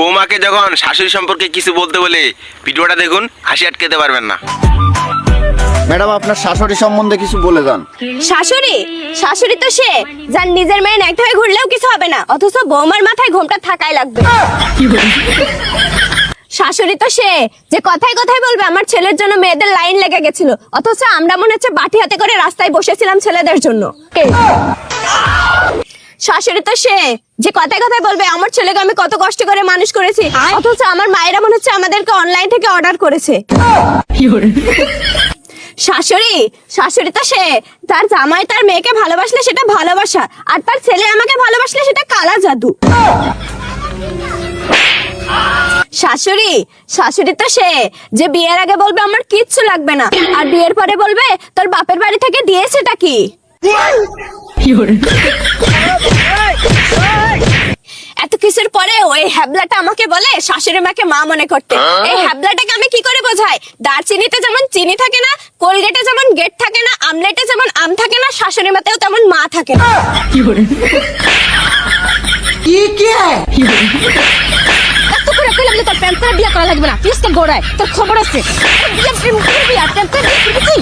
বৌমাকে যখন শাশুড়ি সম্পর্কে কিছু বলতে বলে ভিডিওটা দেখুন, হাসি আটকাতে পারবেন না। ম্যাডাম আপনার শাশুড়ি সম্বন্ধে কিছু বলে যান। শাশুড়ি শাশুড়ি তো সে যার নিজের মেয়ে ন্যাংটা হয়ে ঘুরলেও কিছু হবে না, অথচ বৌমার মাথায় ঘোমটা থাকাই লাগবে। শাশুড়ি তো সে যে কথায় কথায় বলবে আমার ছেলের জন্য মেয়েদের লাইন লেগে গেছিল, অথচ আমরা মনে হচ্ছে বাটি হাতে করে রাস্তায় বসেছিলাম ছেলেদের জন্য। শাশুড়ি তো সে যে কথায় কথায় বলবে আমার ছেলেকে আমি কত কষ্ট করে মানুষ করেছি, অথচ আমার মায়েরা মনে হচ্ছে আমাদেরকে অনলাইন থেকে অর্ডার করেছে। শাশুড়ি শাশুড়ি তো সে তার জামাই তার মেয়েকে ভালোবাসলে সেটা ভালোবাসা, আর তার ছেলে আমাকে ভালোবাসলে সেটা কালা জাদু। শাশুড়ি শাশুড়ি তো সে যে বিয়ের আগে বলবে আমার কিচ্ছু লাগবে না, আর বিয়ের পরে বলবে তোর বাপের বাড়ি থেকে দিয়েছেটা কি। এত কিছুর পরে ওই হ্যাবলাটা আমাকে বলে শাশুড়ি মাকে মা মনে করতে। এই হ্যাবলাটাকে আমি কি করে বোঝাই? দারচিনিতে যেমন চিনি থাকে না, কোলগেটে যেমন গেট থাকে না, আমলেটে যেমন আম থাকে না, শাশুড়ি মাতেও তেমন মা থাকে না। এত করে কইলাম যে তোর প্যান্টটা বিয়ে করা লাগবে না, প্লিজ তো গোড়ায় তোর খবর আছে। বিয়ে প্রেম করবি আর প্যান্টটা বিয়ে করবি তুই।